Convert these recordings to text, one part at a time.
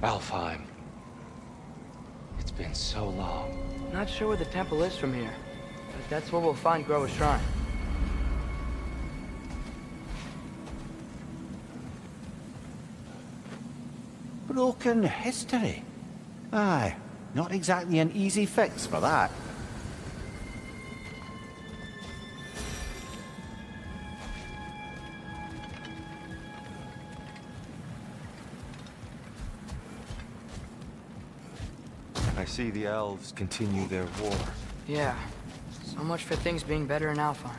Alfheim. It's been so long. Not sure where the temple is from here, but that's where we'll find Groa's shrine. Broken history. Aye, not exactly an easy fix for that. I see the elves continue their war. Yeah, so much for things being better in Alfheim.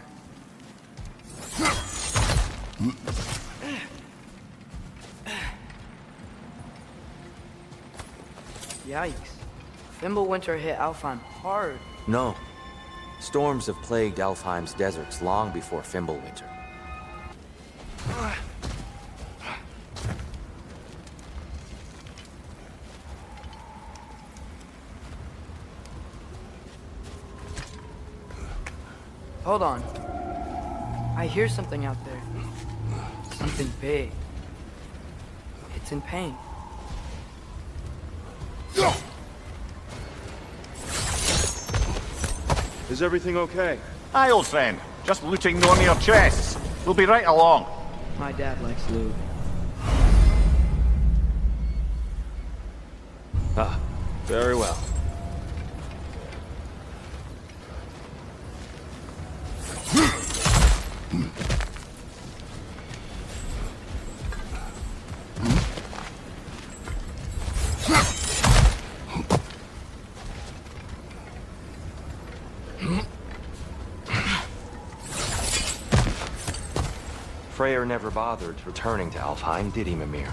Yikes. Fimbulwinter hit Alfheim hard. No. Storms have plagued Alfheim's deserts long before Fimbulwinter. Hold on. I hear something out there. Something big. It's in pain. Is everything okay? Aye, old friend. Just looting one of your chests. We'll be right along. My dad likes loot. Ah, very well. Freyr never bothered returning to Alfheim, did he, Mimir?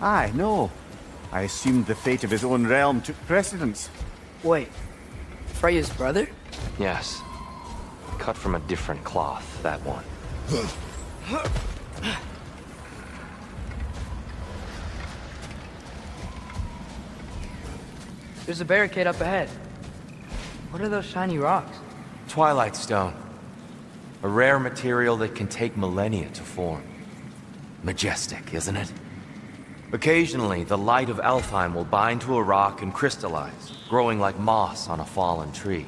Aye, no. I assumed the fate of his own realm took precedence. Wait. Freya's brother? Yes. Cut from a different cloth, that one. There's a barricade up ahead. What are those shiny rocks? Twilight Stone. A rare material that can take millennia to form. Majestic, isn't it? Occasionally, the light of Alfheim will bind to a rock and crystallize, growing like moss on a fallen tree.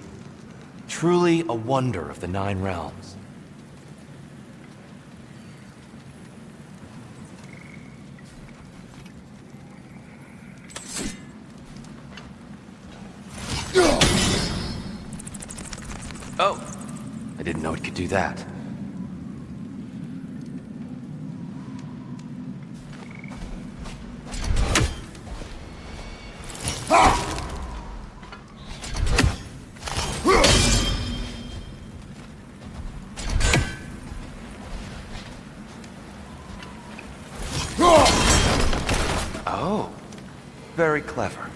Truly a wonder of the Nine Realms. Oh! I didn't know it could do that. Oh, very clever.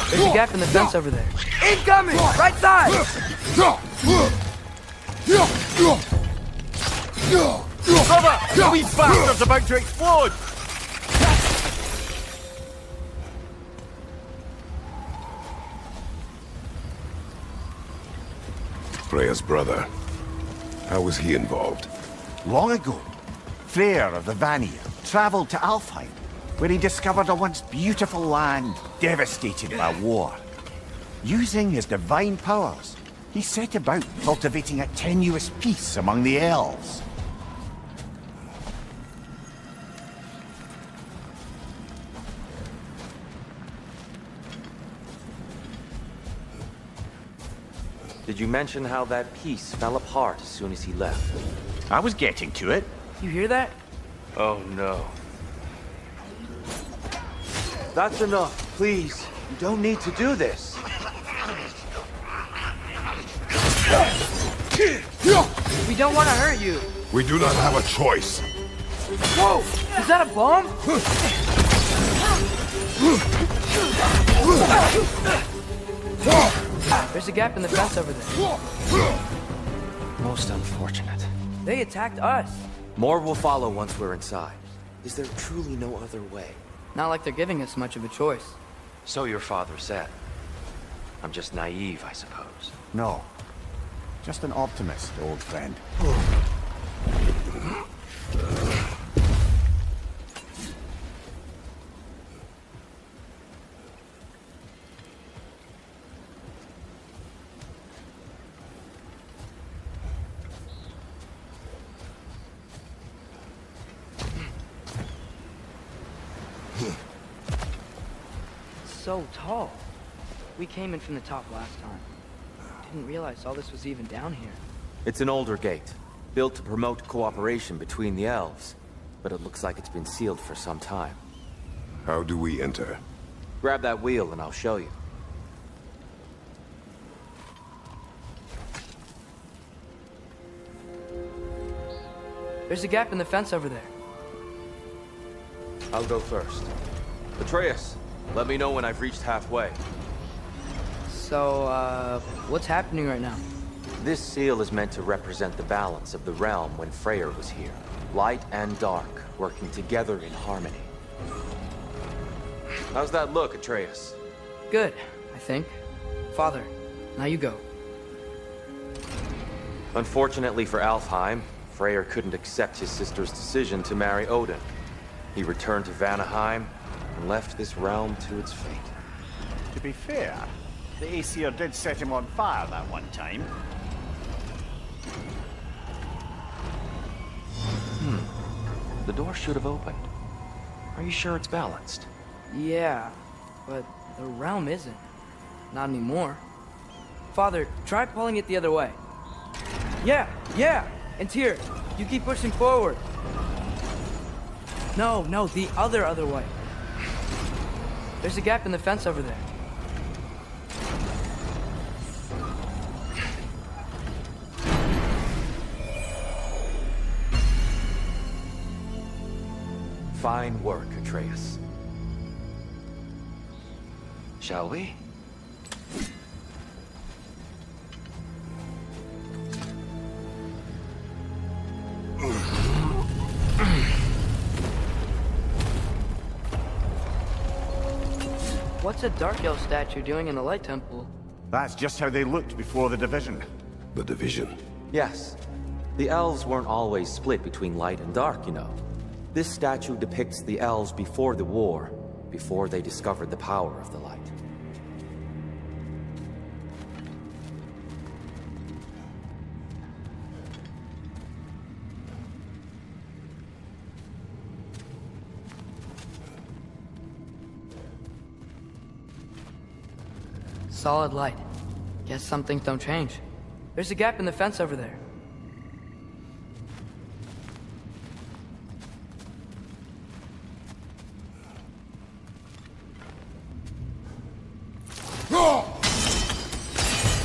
There's a gap in the fence over there. Incoming! Right side! Cover! These bastards about to explode! Freya's brother. How was he involved? Long ago, Freyr of the Vanir travelled to Alfheim, where he discovered a once beautiful land devastated by war. Using his divine powers, he set about cultivating a tenuous peace among the elves. Did you mention how that piece fell apart as soon as he left? I was getting to it. You hear that? Oh no. That's enough, please. You don't need to do this. We don't want to hurt you. We do not have a choice. Whoa! Is that a bomb? There's a gap in the fence over there. Most unfortunate. They attacked us. More will follow once we're inside. Is there truly no other way? Not like they're giving us much of a choice. So your father said. I'm just naive, I suppose. No. Just an optimist, old friend. So tall. We came in from the top last time. Didn't realize all this was even down here. It's an older gate, built to promote cooperation between the elves, but it looks like it's been sealed for some time. How do we enter? Grab that wheel and I'll show you. There's a gap in the fence over there. I'll go first. Atreus, let me know when I've reached halfway. So, what's happening right now? This seal is meant to represent the balance of the realm when Freyr was here. Light and dark, working together in harmony. How's that look, Atreus? Good, I think. Father, now you go. Unfortunately for Alfheim, Freyr couldn't accept his sister's decision to marry Odin. He returned to Vanaheim and left this realm to its fate. To be fair, the Aesir did set him on fire that one time. The door should have opened. Are you sure it's balanced? Yeah, but the realm isn't. Not anymore. Father, try pulling it the other way. Yeah, and here. You keep pushing forward. No, the other way. There's a gap in the fence over there. Fine work, Atreus. Shall we? What's a Dark Elf statue doing in the Light Temple? That's just how they looked before the division. The division. Yes. The elves weren't always split between light and dark, you know. This statue depicts the elves before the war, before they discovered the power of the light. Solid light. Guess some things don't change. There's a gap in the fence over there.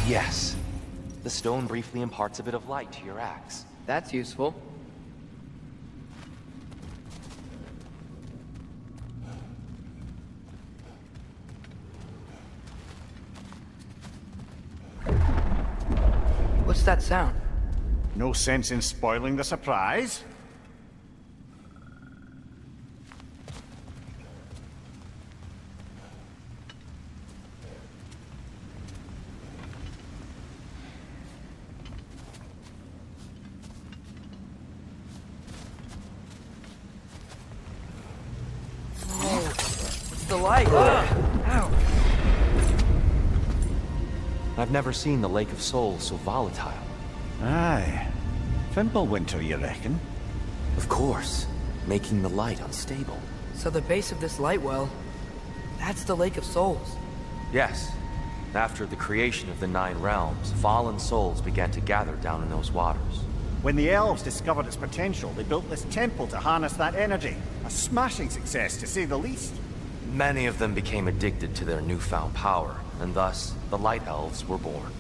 Yes. The stone briefly imparts a bit of light to your axe. That's useful. What's that sound? No sense in spoiling the surprise. It's the light. Ow. I've never seen the Lake of Souls so volatile. Aye. Fimbulwinter, you reckon? Of course, making the light unstable. So the base of this light well, that's the Lake of Souls. Yes. After the creation of the Nine Realms, fallen souls began to gather down in those waters. When the elves discovered its potential, they built this temple to harness that energy. A smashing success, to say the least. Many of them became addicted to their newfound power, and thus, the Light Elves were born.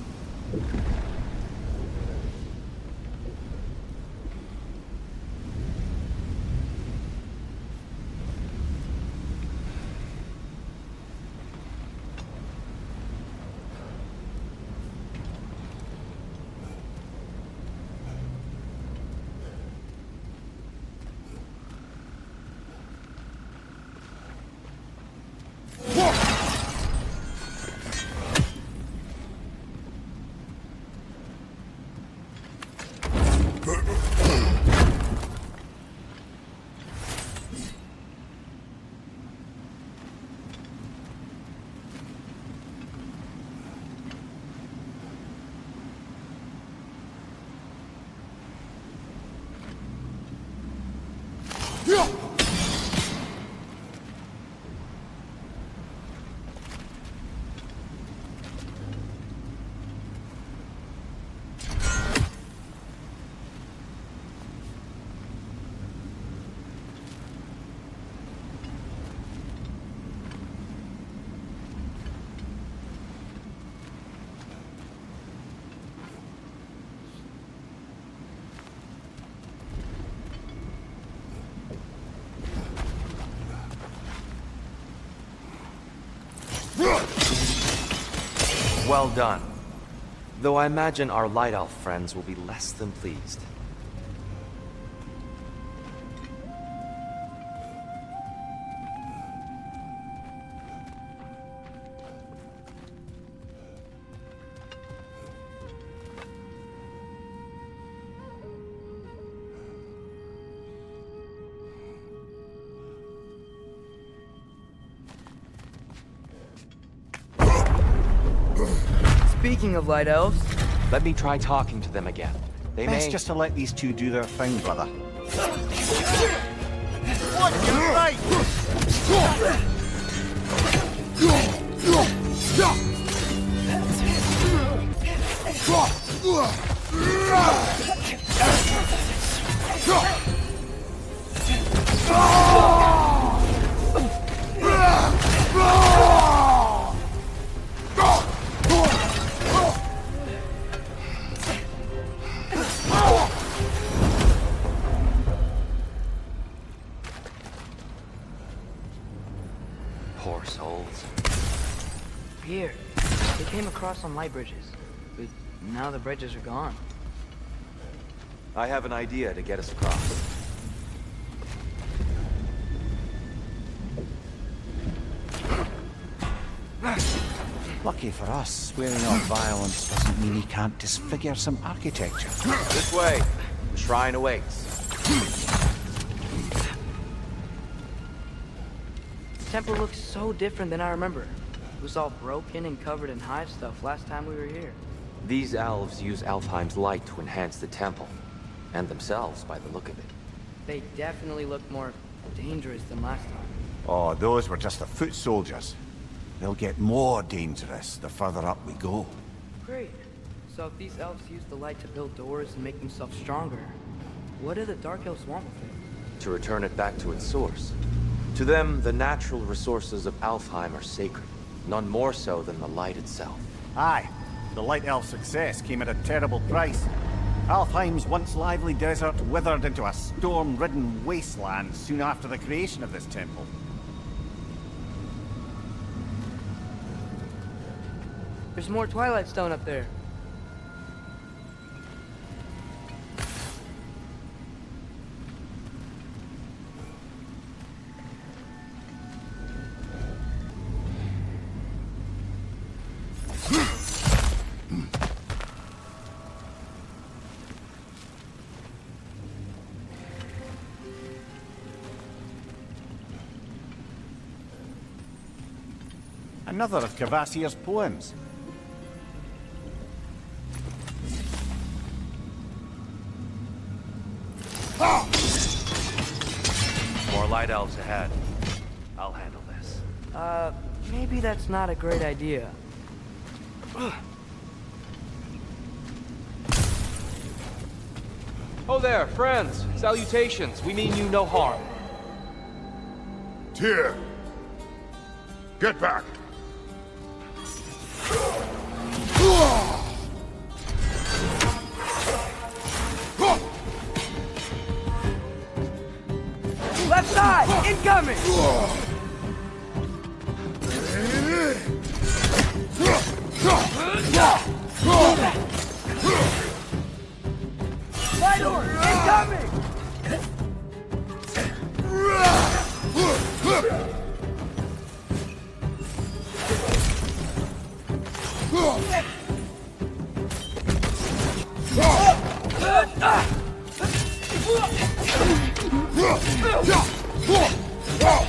Well done. Though I imagine our Light Elf friends will be less than pleased. Speaking of light elves, Let me try talking to them again. They Best may... just to let these two do their thing, brother. Poor souls. here. They came across some light bridges, but now the bridges are gone. I have an idea to get us across. Lucky for us, swearing off violence doesn't mean he can't disfigure some architecture. This way. The shrine awaits. The temple looks so different than I remember. It was all broken and covered in hive stuff last time we were here. These elves use Alfheim's light to enhance the temple. And themselves, by the look of it. They definitely look more dangerous than last time. Oh, those were just the foot soldiers. They'll get more dangerous the further up we go. Great. So if these elves use the light to build doors and make themselves stronger, what do the Dark Elves want with it? To return it back to its source. To them, the natural resources of Alfheim are sacred. None more so than the light itself. Aye, the Light Elf success came at a terrible price. Alfheim's once lively desert withered into a storm-ridden wasteland soon after the creation of this temple. There's more Twilight Stone up there. Another of Kvasir's poems. More light elves ahead. I'll handle this. Maybe that's not a great idea. Oh there, friends. Salutations. We mean you no harm. Tyr! Get back! Left side! Incoming! Light orb! Incoming!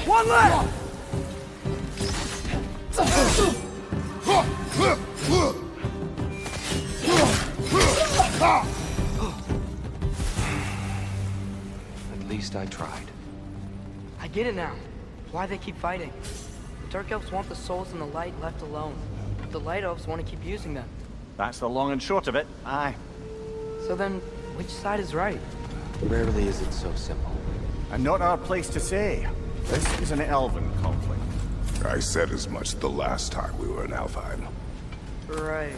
One left! At least I tried. I get it now. Why they keep fighting. The Dark Elves want the souls and the light left alone. But the Light Elves want to keep using them. That's the long and short of it, aye. So then, which side is right? Rarely is it so simple. And not our place to say. This is an elven conflict. I said as much the last time we were in Alfheim. Right.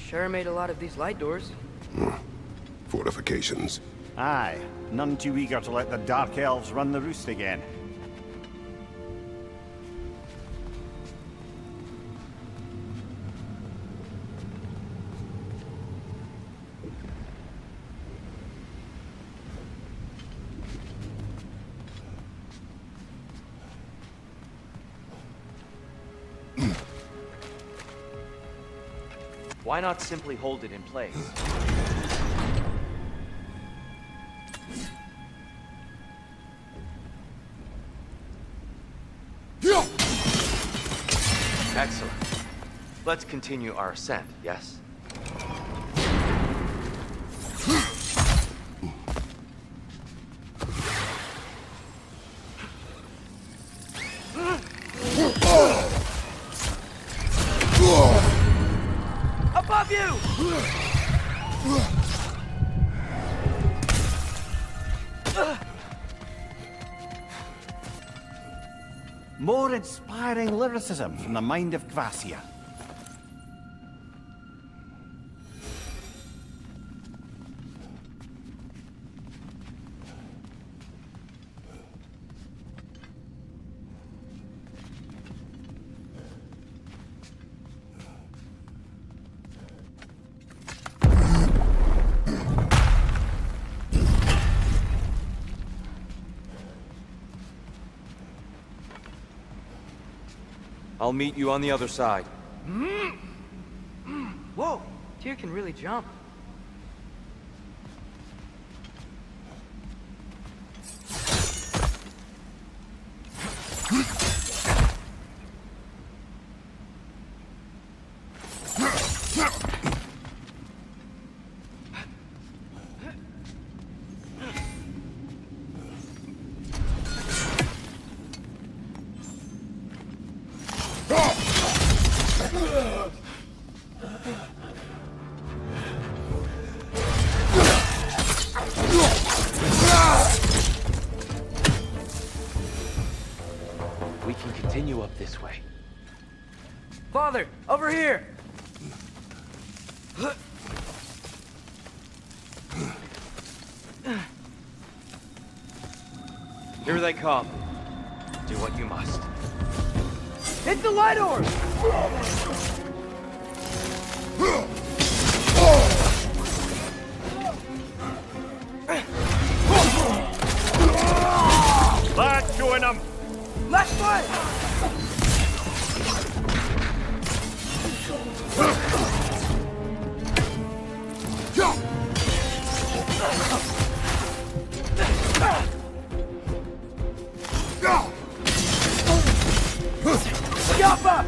Sure made a lot of these light doors. Fortifications. Aye, none too eager to let the Dark Elves run the roost again. Why not simply hold it in place? Excellent. Let's continue our ascent, yes? Above you! More inspiring lyricism from the mind of Gracia. I'll meet you on the other side. Whoa! Tyr can really jump. We can continue up this way. Father, over here! Here they come. Do what you must. Hit the light orb! Lad, join them! Last way! Yappa!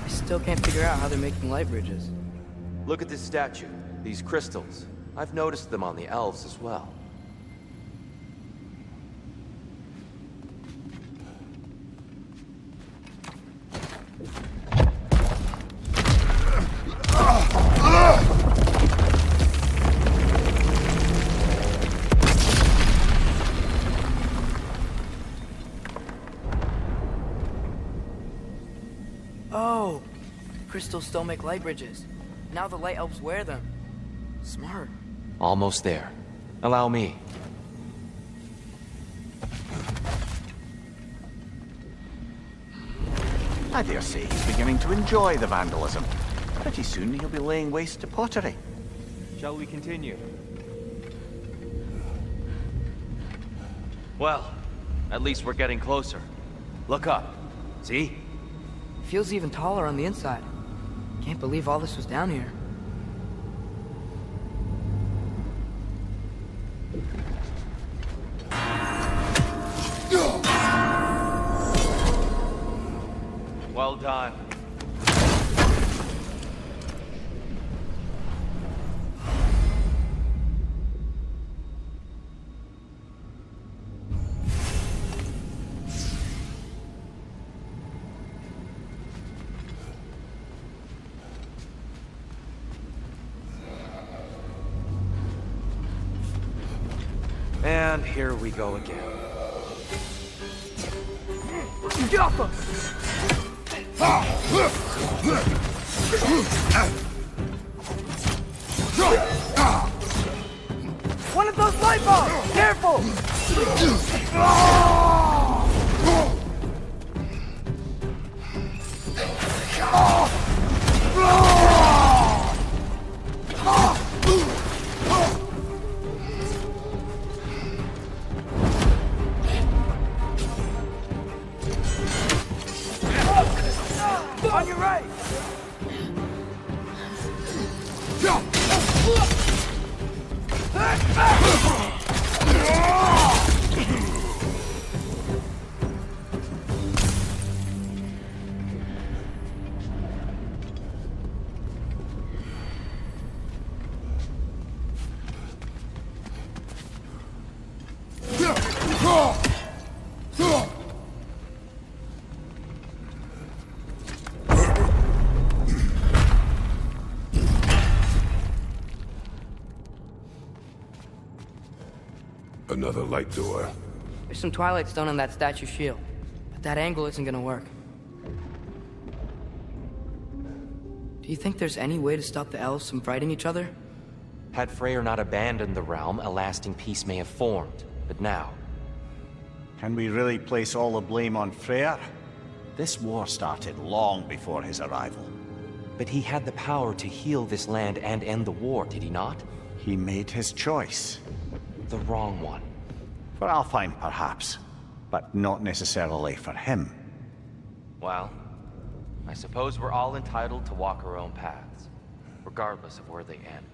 I still can't figure out how they're making light bridges. Look at this statue, these crystals. I've noticed them on the elves as well. Oh! Crystals still make light bridges. Now the light elves wear them. Smart. Almost there. Allow me. I dare say he's beginning to enjoy the vandalism. Pretty soon he'll be laying waste to pottery. Shall we continue? Well, at least we're getting closer. Look up. See? Feels even taller on the inside. Can't believe all this was down here. Well time. And here we go again. Get off him! One of those light bulbs! Careful! On your right! Another light door. There's some Twilight Stone on that statue shield, but that angle isn't gonna work. Do you think there's any way to stop the elves from fighting each other? Had Freyr not abandoned the realm, a lasting peace may have formed. But now, Can we really place all the blame on Freyr? This war started long before his arrival. but he had the power to heal this land and end the war, did he not? He made his choice. The wrong one. For Alfheim, perhaps, but not necessarily for him. Well, I suppose we're all entitled to walk our own paths, regardless of where they end.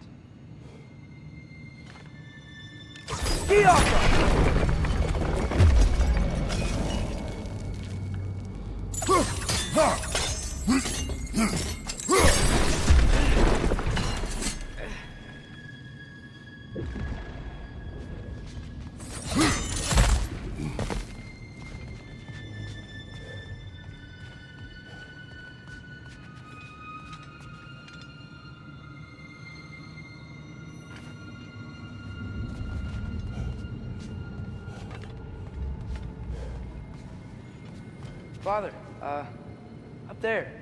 Father, up there.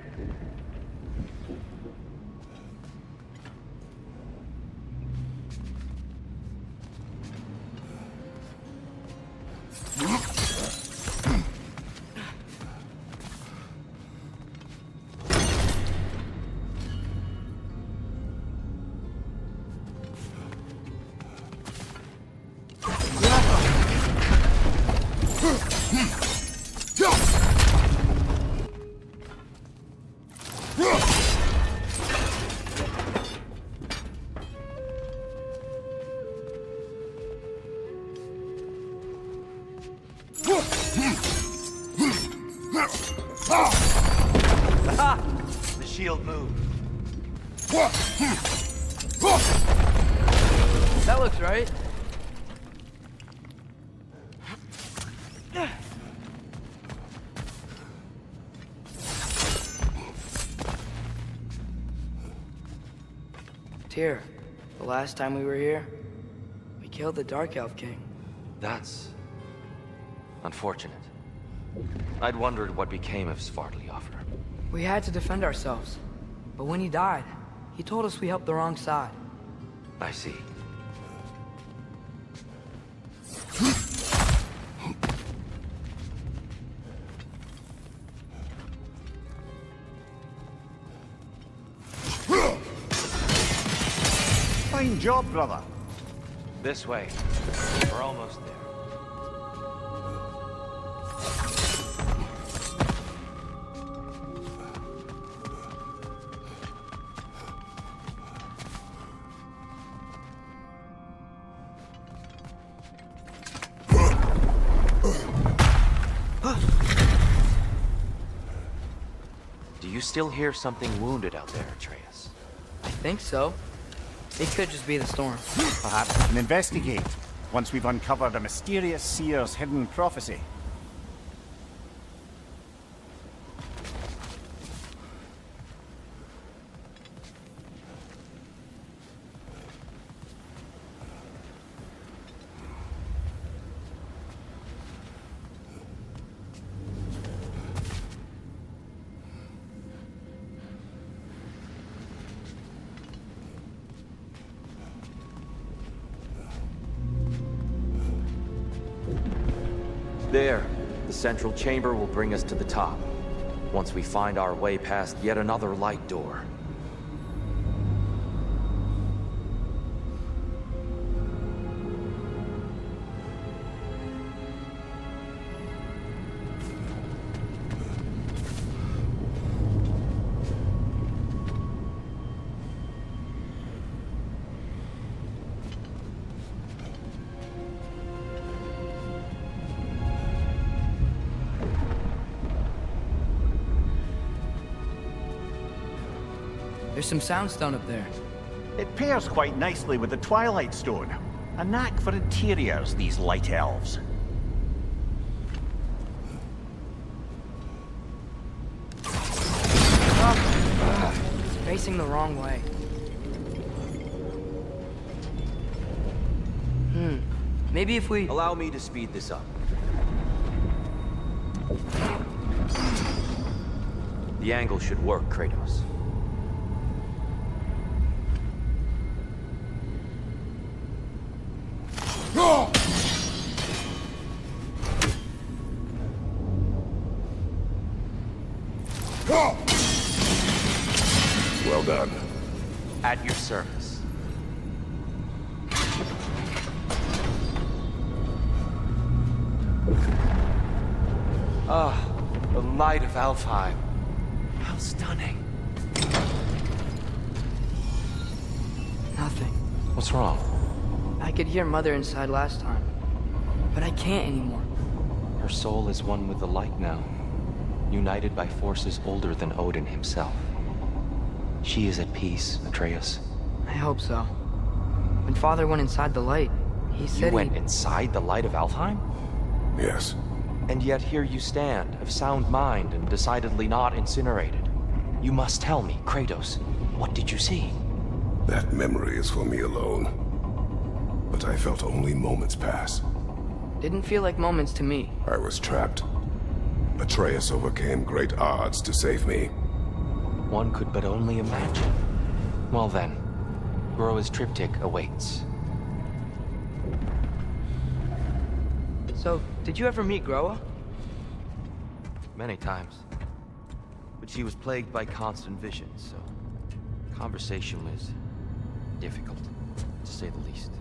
The shield moved. That looks right. Tyr, the last time we were here, we killed the Dark Elf King. That's unfortunate. I'd wondered what became of Svartalfr. We had to defend ourselves. But when he died, he told us we helped the wrong side. I see. Fine job, brother. This way. We're almost there. You still hear something wounded out there, Atreus? I think so. It could just be the storm. Perhaps we can investigate, once we've uncovered a mysterious seer's hidden prophecy. There. The central chamber will bring us to the top. Once we find our way past yet another light door. There's some soundstone up there. It pairs quite nicely with the Twilight Stone. A knack for interiors, these light elves. It's facing the wrong way. Maybe if we... Allow me to speed this up. The angle should work, Kratos. Well done. At your service. Ah, the light of Alfheim. How stunning. Nothing. What's wrong? I could hear Mother inside last time, but I can't anymore. Her soul is one with the light now, united by forces older than Odin himself. She is at peace, Atreus. I hope so. When Father went inside the light, he You said went he... inside the light of Alfheim? Yes. And yet here you stand, of sound mind and decidedly not incinerated. You must tell me, Kratos, what did you see? That memory is for me alone. But I felt only moments pass. Didn't feel like moments to me. I was trapped. Atreus overcame great odds to save me. One could but only imagine. Well then, Groa's triptych awaits. So, did you ever meet Groa? Many times. But she was plagued by constant visions, so conversation was difficult, to say the least.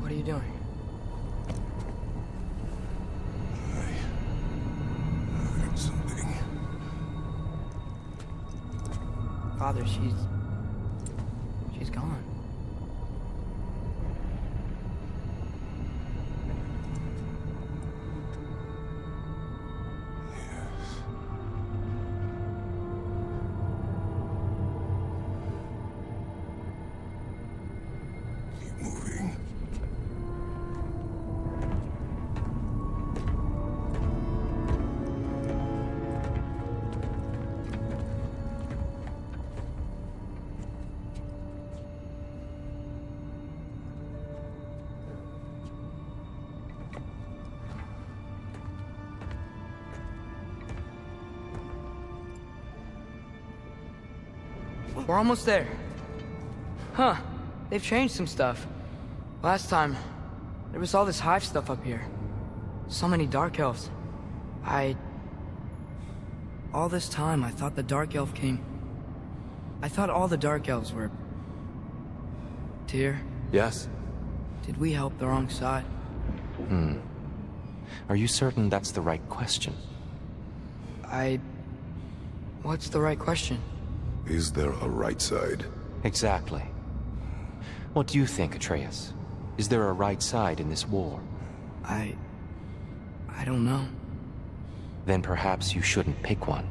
What are you doing? I heard something. Father, she's gone. Keep moving. We're almost there. Huh. They've changed some stuff. Last time, there was all this hive stuff up here. So many Dark Elves. All this time, I thought the Dark Elf came... I thought all the Dark Elves were... Tyr, Yes? did we help the wrong side? Are you certain that's the right question? What's the right question? Is there a right side? Exactly. What do you think, Atreus? Is there a right side in this war? I don't know. Then perhaps you shouldn't pick one.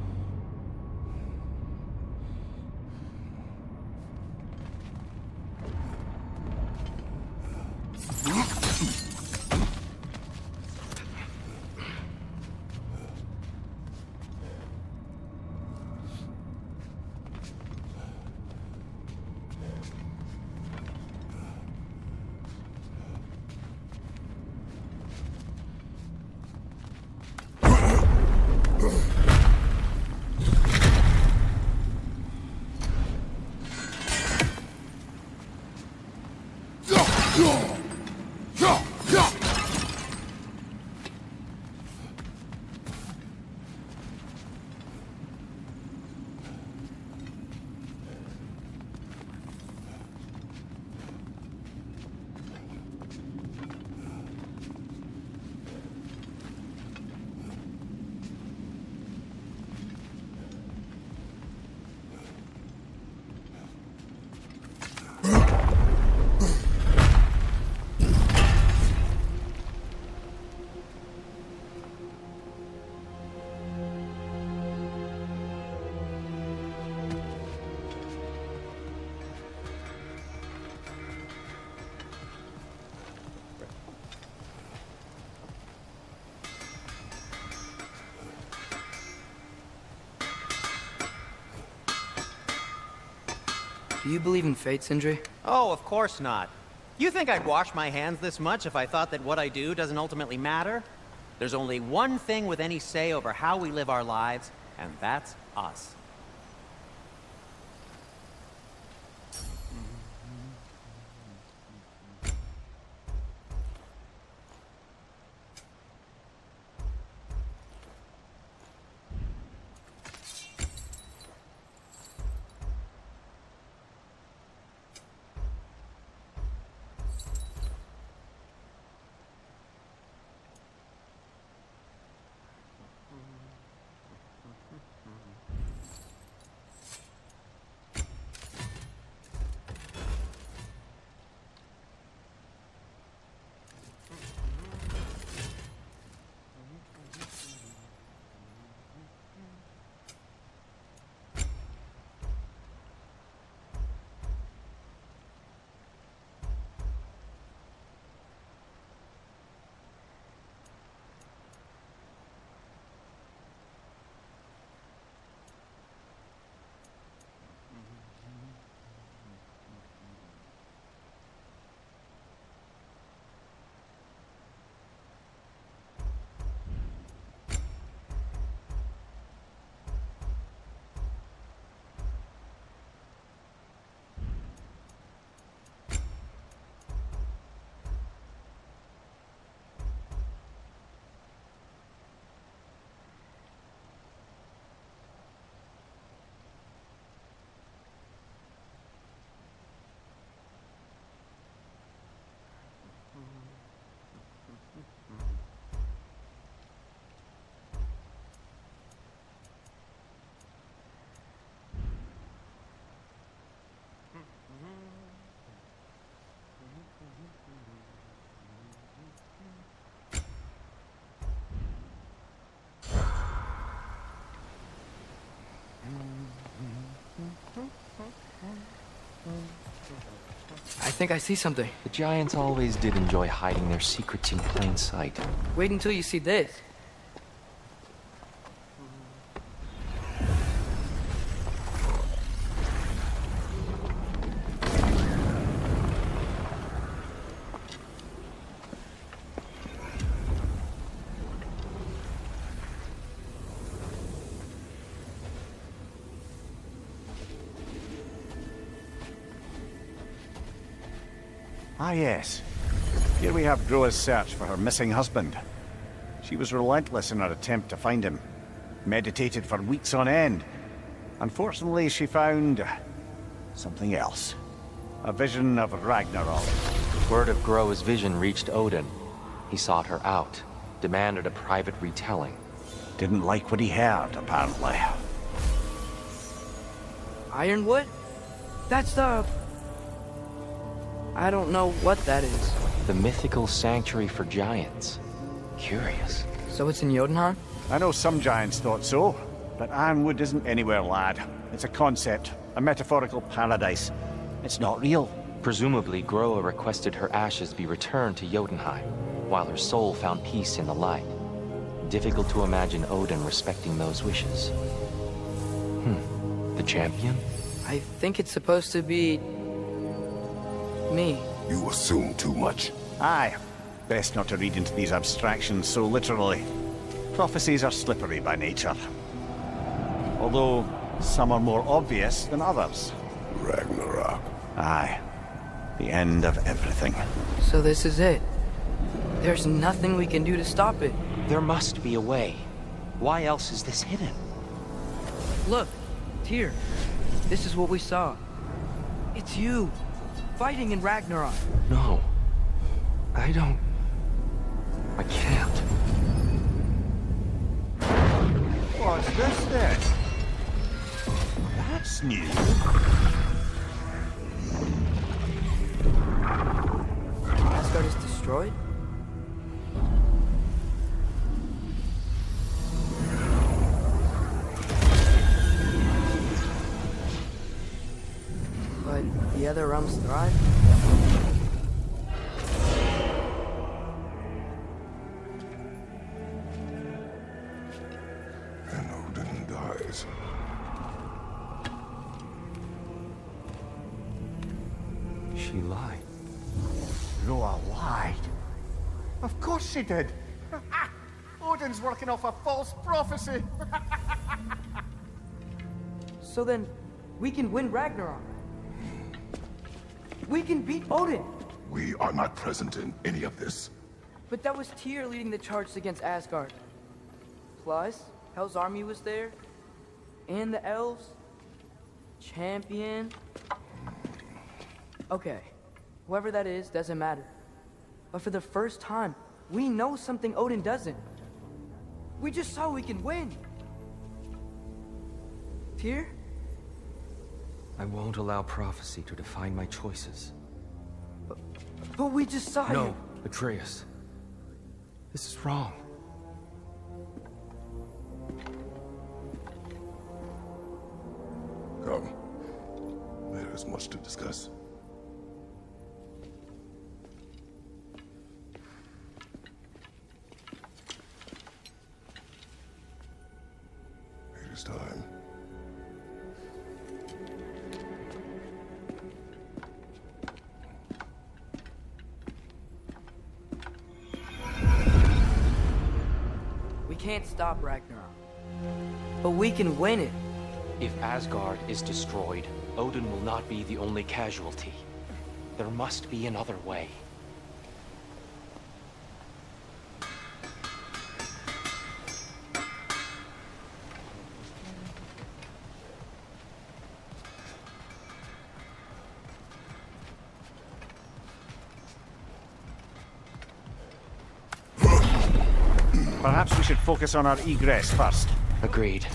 Do you believe in fate, Sindri? Oh, of course not. You think I'd wash my hands this much if I thought that what I do doesn't ultimately matter? There's only one thing with any say over how we live our lives, and that's us. I think I see something. The giants always did enjoy hiding their secrets in plain sight. Wait until you see this. Ah, yes. Here we have Groa's search for her missing husband. She was relentless in her attempt to find him. Meditated for weeks on end. Unfortunately, she found something else. A vision of Ragnarok. Word of Groa's vision reached Odin. He sought her out, demanded a private retelling. Didn't like what he heard, apparently. Ironwood? That's the... I don't know what that is. The mythical sanctuary for giants. Curious. So it's in Jotunheim? I know some giants thought so, but Ironwood isn't anywhere, lad. It's a concept, a metaphorical paradise. It's not real. Presumably, Groa requested her ashes be returned to Jotunheim, while her soul found peace in the light. Difficult to imagine Odin respecting those wishes. The champion? I think it's supposed to be... me. You assume too much. Aye. Best not to read into these abstractions so literally. Prophecies are slippery by nature. Although, some are more obvious than others. Ragnarok. Aye. The end of everything. So this is it. There's nothing we can do to stop it. There must be a way. Why else is this hidden? Look, Tyr. This is what we saw. It's you, fighting in Ragnarok. No. I can't. What's this then? That's new. Asgard is destroyed? But the other realms thrive? And Odin dies. She lied. Groa lied. Of course she did. Odin's working off a false prophecy. So then, we can win Ragnarok. We can beat Odin. We are not present in any of this. But that was Tyr leading the charge against Asgard. Plus, Hell's army was there. And the elves. Champion. Okay. Whoever that is, doesn't matter. But for the first time, we know something Odin doesn't. We just saw we can win. Tyr? I won't allow prophecy to define my choices. But we just saw you. No, Atreus. This is wrong. Come. There is much to discuss. It is time. We can't stop Ragnarok. But we can win it. If Asgard is destroyed, Odin will not be the only casualty. There must be another way. Perhaps we should focus on our egress first. Agreed.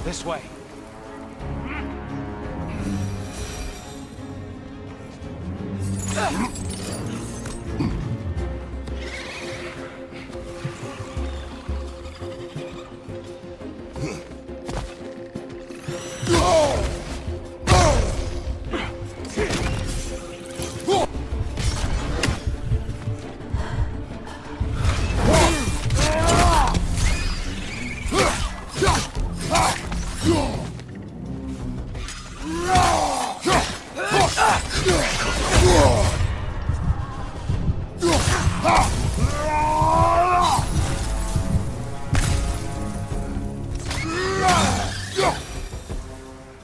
This way.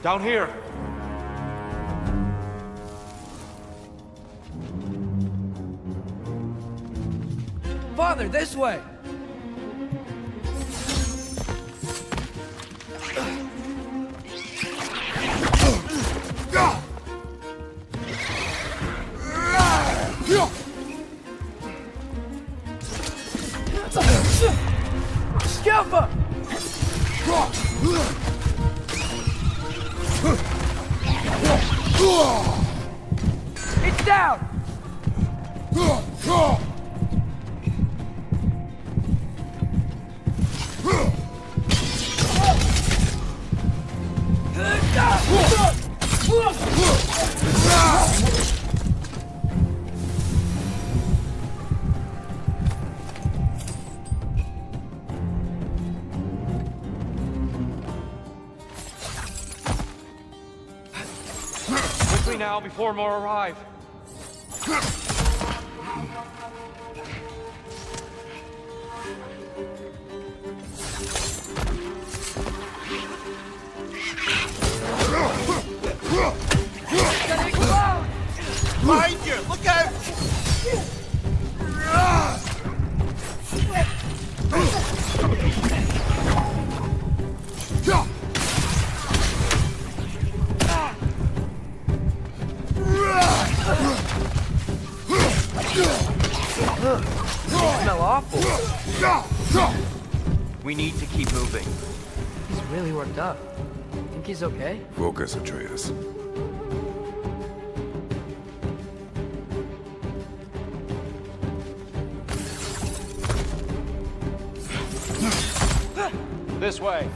Down here. Father, this way! Scalper! It's down! Quickly now, before more arrive. Behind you! Look out! Smell awful. We need to keep moving. He's really worked up. Think he's okay? Focus, Atreus. This way.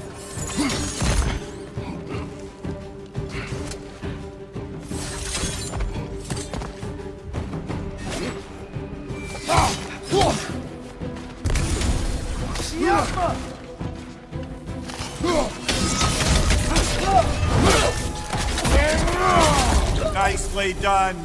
Nicely done.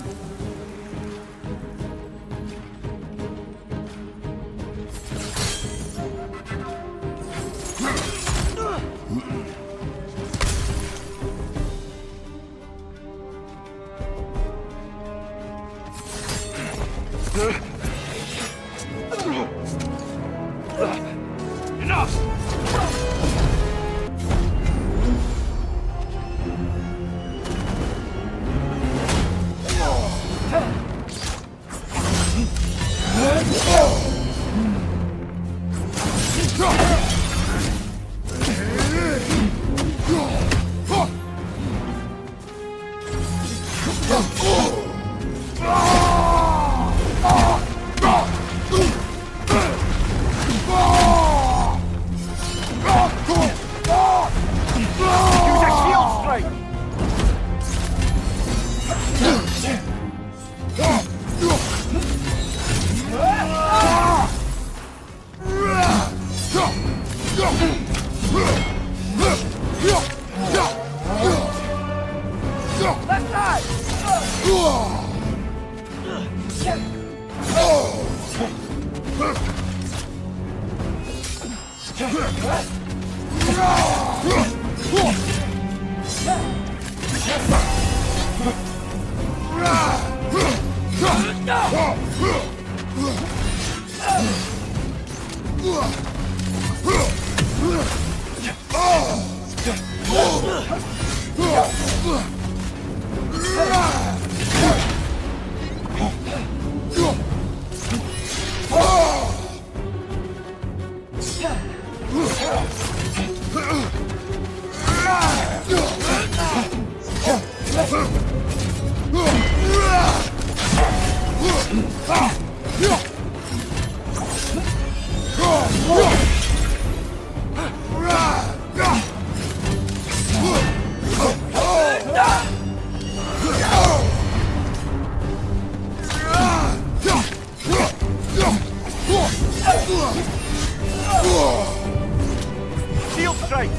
Shield strike!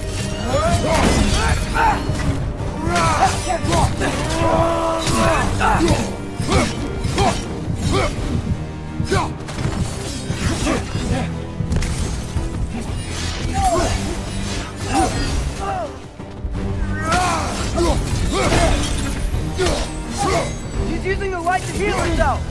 He's using the light to heal himself!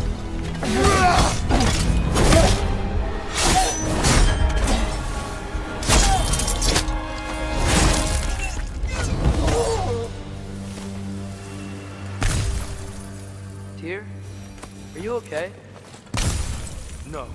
Tyr? Are you okay? No.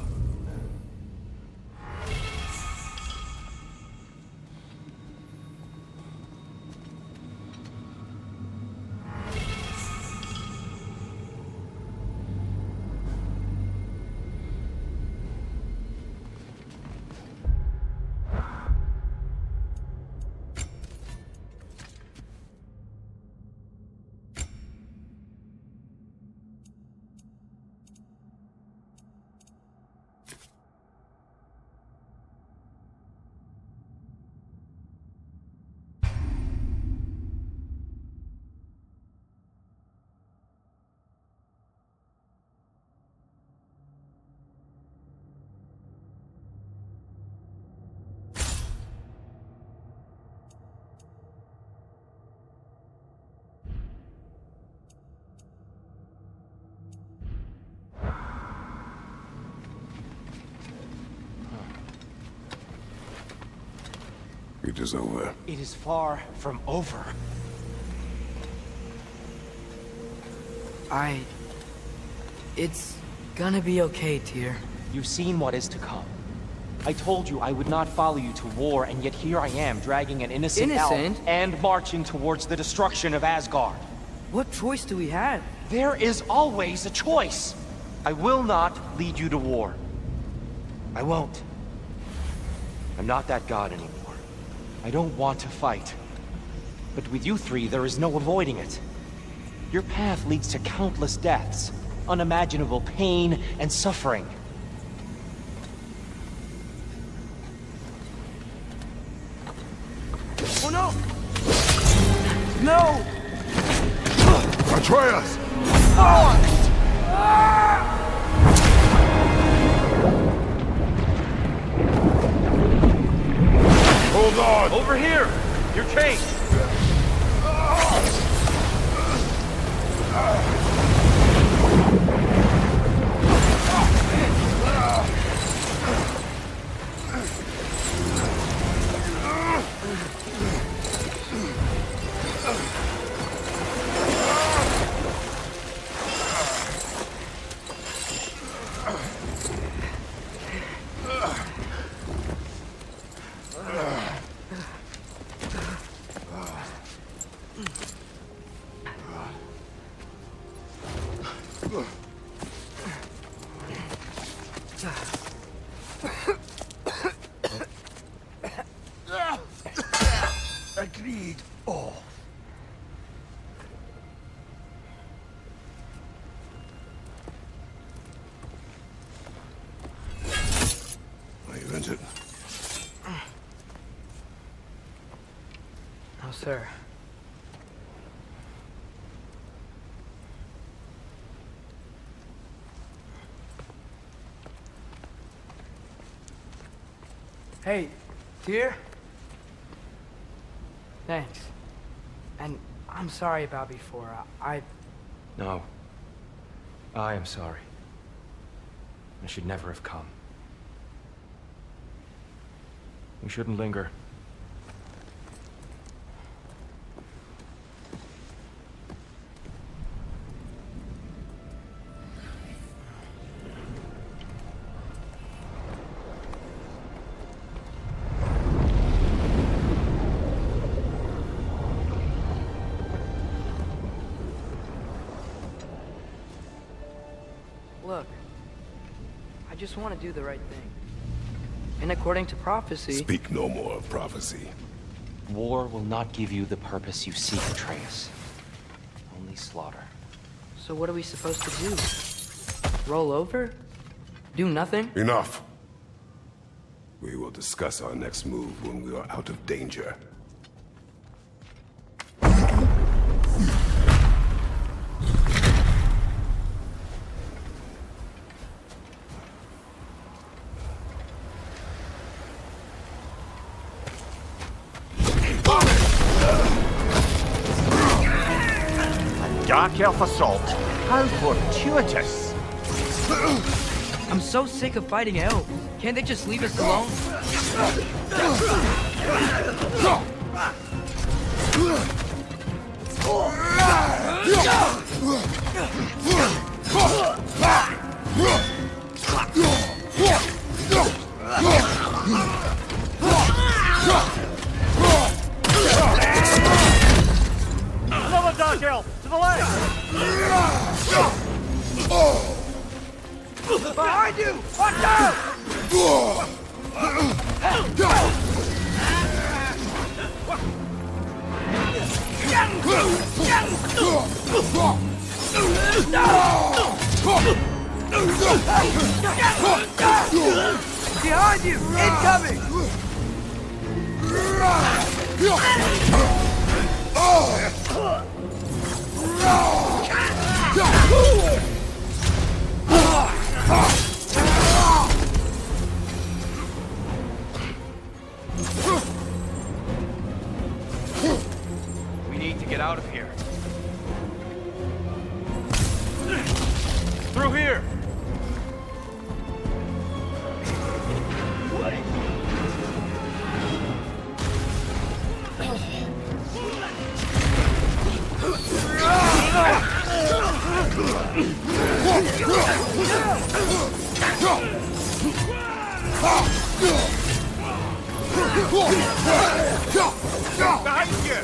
It is over. It is far from over. It's gonna be okay, Tyr. You've seen what is to come. I told you I would not follow you to war, and yet here I am, dragging an innocent elf Innocent? and marching towards the destruction of Asgard. What choice do we have? There is always a choice. I will not lead you to war. I won't. I'm not that god anymore. I don't want to fight. But with you three, there is no avoiding it. Your path leads to countless deaths, unimaginable pain and suffering. Oh no! No! Atreus! Hold on! Over here! You're chained! Agreed. Oh. I event it. No, sir. Hey, Dear? Thanks. And I'm sorry about before. No. I am sorry. I should never have come. We shouldn't linger. Look, I just want to do the right thing. And according to prophecy... Speak no more of prophecy. War will not give you the purpose you seek, Atreus. Only slaughter. So what are we supposed to do? Roll over? Do nothing? Enough! We will discuss our next move when we are out of danger. Dark elf assault. How fortuitous. I'm so sick of fighting elves. Can't they just leave us alone? Another dark elf! To the left! Behind you! Watch out! Behind you! Incoming! We need to get out of here. Through here! Behind you!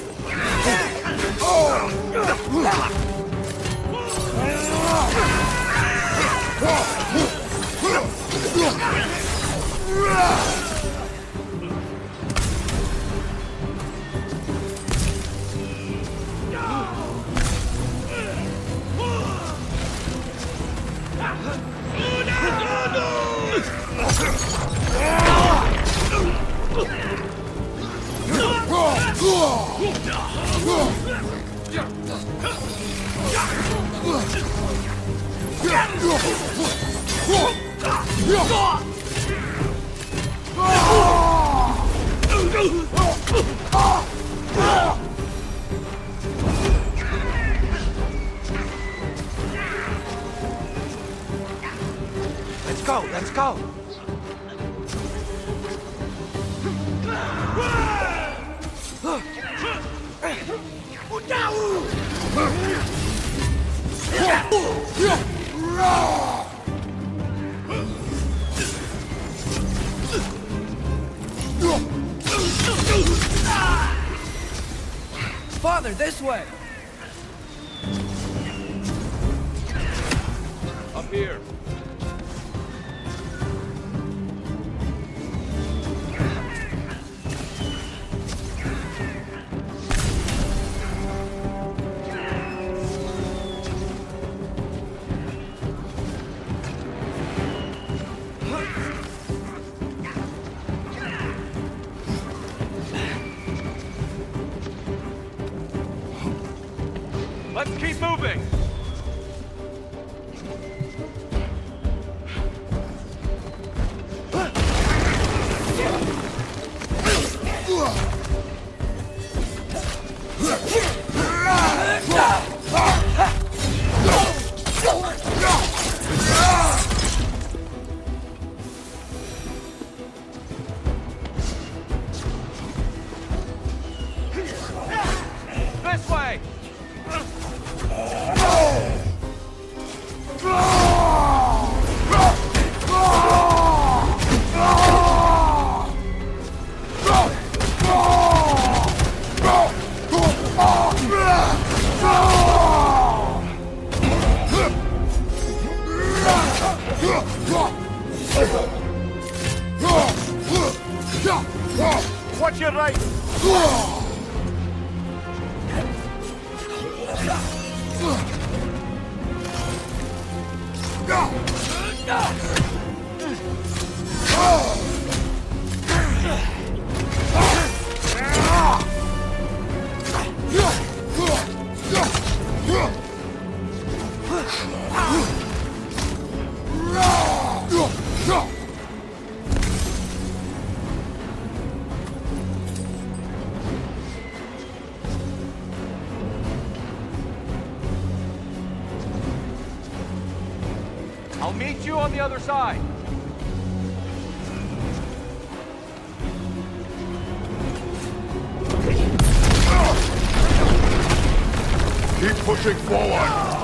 Let's go, let's go! Father, this way! Up here. Let's keep moving! Watch your right! I'll meet you on the other side. Keep pushing forward!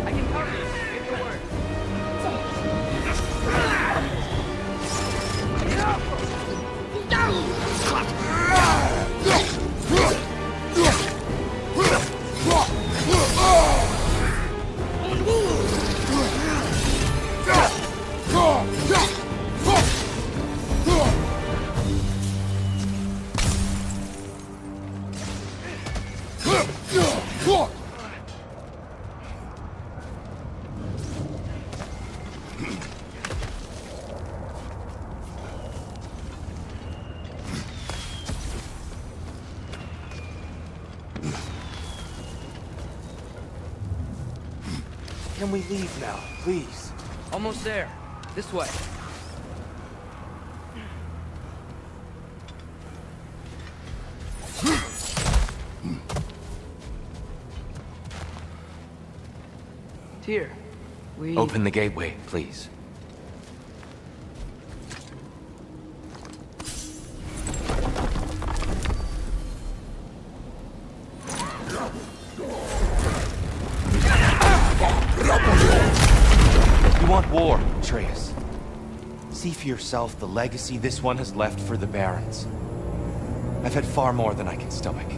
I can cover you. Give the word. Can we leave now, please? Almost there. This way. Tyr, we... Open the gateway, please. You want war, Atreus. See for yourself the legacy this one has left for the Barons. I've had far more than I can stomach.